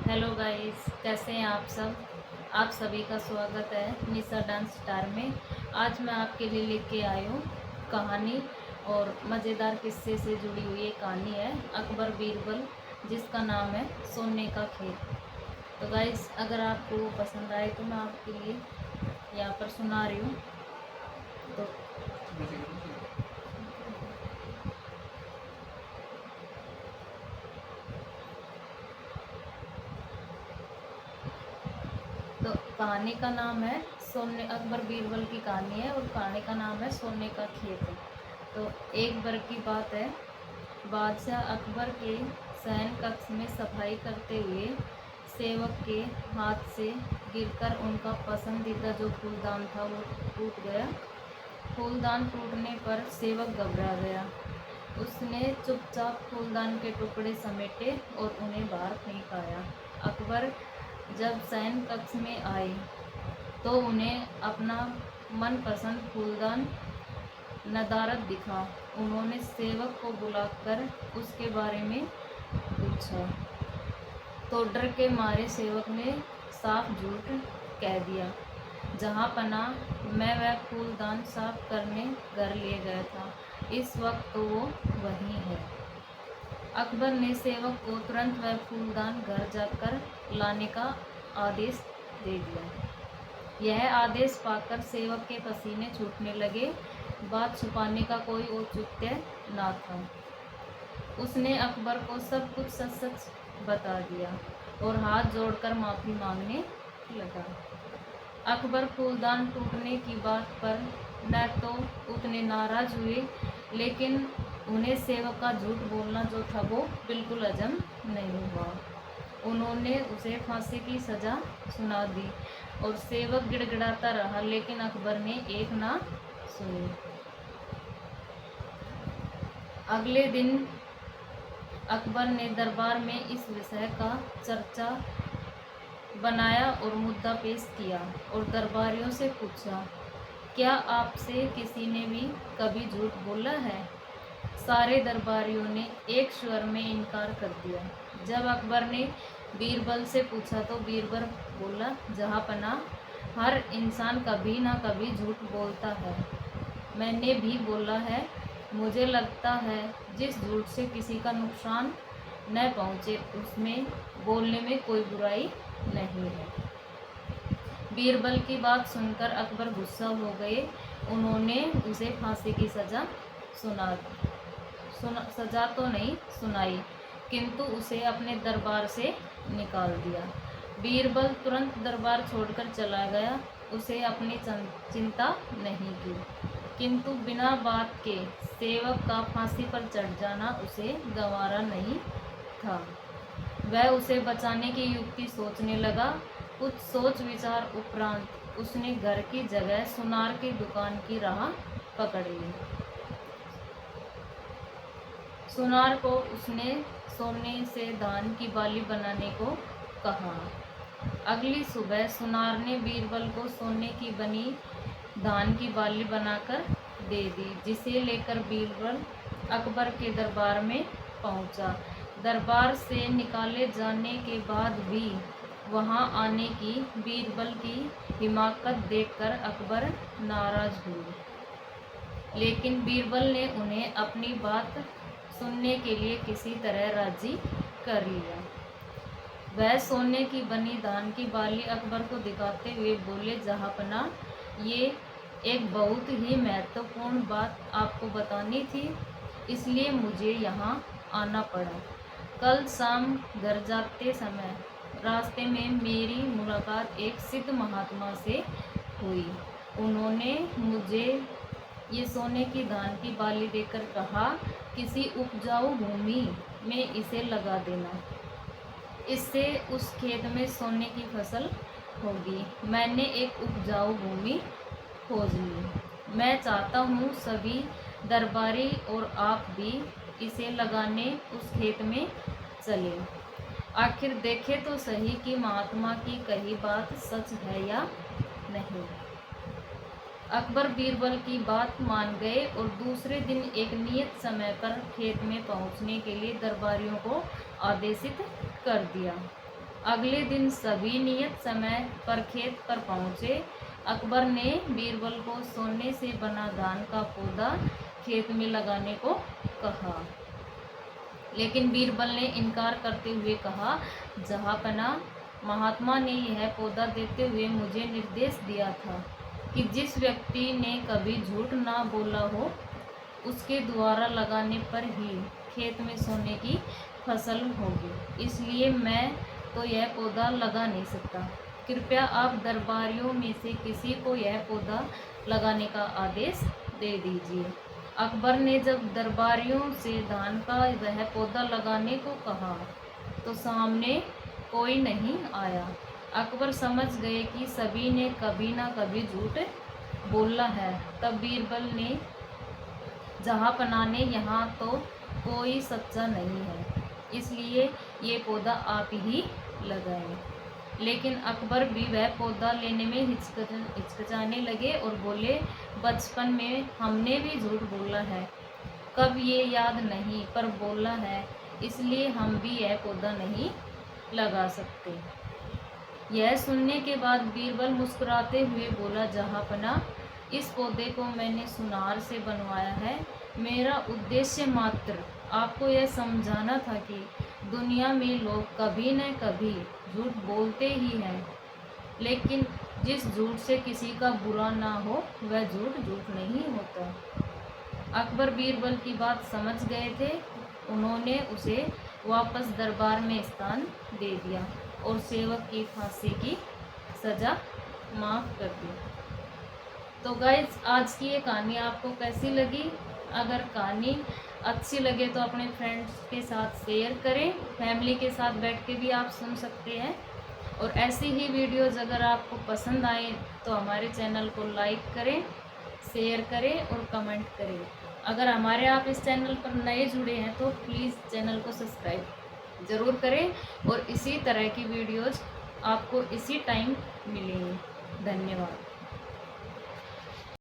Hello guys, कैसे हैं आप सब। आप सभी का स्वागत है निशा डांस स्टार में। आज मैं आपके लिए लेके आई हूँ कहानी और मज़ेदार किस्से से जुड़ी हुई एक कहानी है अकबर बीरबल, जिसका नाम है सोने का खेत। तो गाइस, अगर आपको वो पसंद आए तो मैं आपके लिए यहाँ पर सुना रही हूँ। तो तो कहानी का नाम है सोने, अकबर बीरबल की कहानी है और कहानी का नाम है सोने का खेत। तो एक बार की बात है, बादशाह अकबर के शयन कक्ष में सफाई करते हुए सेवक के हाथ से गिरकर उनका पसंदीदा जो फूलदान था वो टूट गया। फूलदान टूटने पर सेवक घबरा गया। उसने चुपचाप फूलदान के टुकड़े समेटे और उन्हें बाहर फेंक आया। अकबर जब शयन कक्ष में आए तो उन्हें अपना मनपसंद फूलदान नदारद दिखा। उन्होंने सेवक को बुलाकर उसके बारे में पूछा तो डर के मारे सेवक ने साफ झूठ कह दिया। जहाँ पना मैं वह फूलदान साफ करने घर ले गया था, इस वक्त तो वो वहीं है। अकबर ने सेवक को तुरंत वह फूलदान घर जाकर लाने का आदेश दे दिया। यह आदेश पाकर सेवक के पसीने छूटने लगे। बात छुपाने का कोई औचित्य न था। उसने अकबर को सब कुछ सच सच बता दिया और हाथ जोड़कर माफ़ी मांगने लगा। अकबर फूलदान टूटने की बात पर न तो उतने नाराज हुए, लेकिन उन्हें सेवक का झूठ बोलना जो था वो बिल्कुल हजम नहीं हुआ। उन्होंने उसे फांसी की सज़ा सुना दी और सेवक गिड़गिड़ाता रहा, लेकिन अकबर ने एक ना सुनी। अगले दिन अकबर ने दरबार में इस विषय का चर्चा बनाया और मुद्दा पेश किया और दरबारियों से पूछा, क्या आपसे किसी ने भी कभी झूठ बोला है? सारे दरबारियों ने एक स्वर में इनकार कर दिया। जब अकबर ने बीरबल से पूछा तो बीरबल बोला, जहाँ पना हर इंसान कभी ना कभी झूठ बोलता है। मैंने भी बोला है। मुझे लगता है जिस झूठ से किसी का नुकसान न पहुँचे उसमें बोलने में कोई बुराई नहीं है। बीरबल की बात सुनकर अकबर गुस्सा हो गए। उन्होंने उसे फांसी की सज़ा सज़ा तो नहीं सुनाई, किंतु उसे अपने दरबार से निकाल दिया। बीरबल तुरंत दरबार छोड़कर चला गया। उसे अपनी चिंता नहीं की, किंतु बिना बात के सेवक का फांसी पर चढ़ जाना उसे गंवारा नहीं था। वह उसे बचाने की युक्ति सोचने लगा। कुछ सोच विचार उपरांत उसने घर की जगह सुनार की दुकान की राह पकड़ ली। सुनार को उसने सोने से धान की बाली बनाने को कहा। अगली सुबह सुनार ने बीरबल को सोने की बनी धान की बाली बनाकर दे दी, जिसे लेकर बीरबल अकबर के दरबार में पहुंचा। दरबार से निकाले जाने के बाद भी वहां आने की बीरबल की हिमाकत देखकर अकबर नाराज हुए, लेकिन बीरबल ने उन्हें अपनी बात सुनने के लिए किसी तरह राजी कर लिया। वह सोने की बनी धान की बाली अकबर को दिखाते हुए बोले, जहाँपना ये एक बहुत ही महत्वपूर्ण बात आपको बतानी थी, इसलिए मुझे यहाँ आना पड़ा। कल शाम घर जाते समय रास्ते में मेरी मुलाकात एक सिद्ध महात्मा से हुई। उन्होंने मुझे ये सोने की धान की बाली देकर कहा, किसी उपजाऊ भूमि में इसे लगा देना, इससे उस खेत में सोने की फसल होगी। मैंने एक उपजाऊ भूमि खोज ली। मैं चाहता हूँ सभी दरबारी और आप भी इसे लगाने उस खेत में चले। आखिर देखे तो सही कि महात्मा की कही बात सच है या नहीं। अकबर बीरबल की बात मान गए और दूसरे दिन एक नियत समय पर खेत में पहुंचने के लिए दरबारियों को आदेशित कर दिया। अगले दिन सभी नियत समय पर खेत पर पहुंचे। अकबर ने बीरबल को सोने से बना धान का पौधा खेत में लगाने को कहा, लेकिन बीरबल ने इनकार करते हुए कहा, जहाँपना, महात्मा ने यह पौधा देते हुए मुझे निर्देश दिया था कि जिस व्यक्ति ने कभी झूठ ना बोला हो, उसके द्वारा लगाने पर ही खेत में सोने की फसल होगी, इसलिए मैं तो यह पौधा लगा नहीं सकता। कृपया आप दरबारियों में से किसी को यह पौधा लगाने का आदेश दे दीजिए। अकबर ने जब दरबारियों से धान का वह पौधा लगाने को कहा तो सामने कोई नहीं आया। अकबर समझ गए कि सभी ने कभी ना कभी झूठ बोला है। तब बीरबल ने, जहाँपनाह ने, यहाँ तो कोई सच्चा नहीं है, इसलिए ये पौधा आप ही लगाएं। लेकिन अकबर भी वह पौधा लेने में हिचकिचाने लगे और बोले, बचपन में हमने भी झूठ बोला है, कब ये याद नहीं, पर बोला है, इसलिए हम भी यह पौधा नहीं लगा सकते। यह सुनने के बाद बीरबल मुस्कुराते हुए बोला, जहाँपनाह, इस पौधे को मैंने सुनार से बनवाया है। मेरा उद्देश्य मात्र आपको यह समझाना था कि दुनिया में लोग कभी न कभी झूठ बोलते ही हैं, लेकिन जिस झूठ से किसी का बुरा ना हो वह झूठ झूठ नहीं होता। अकबर बीरबल की बात समझ गए थे। उन्होंने उसे वापस दरबार में स्थान दे दिया और सेवक की फांसी की सज़ा माफ़ कर दी। तो गाइस, आज की ये कहानी आपको कैसी लगी? अगर कहानी अच्छी लगे तो अपने फ्रेंड्स के साथ शेयर करें, फैमिली के साथ बैठ के भी आप सुन सकते हैं। और ऐसी ही वीडियोज़ अगर आपको पसंद आए तो हमारे चैनल को लाइक करें, शेयर करें और कमेंट करें। अगर हमारे आप इस चैनल पर नए जुड़े हैं तो प्लीज़ चैनल को सब्सक्राइब ज़रूर करें और इसी तरह की वीडियोज़ आपको इसी टाइम मिलेंगी। धन्यवाद।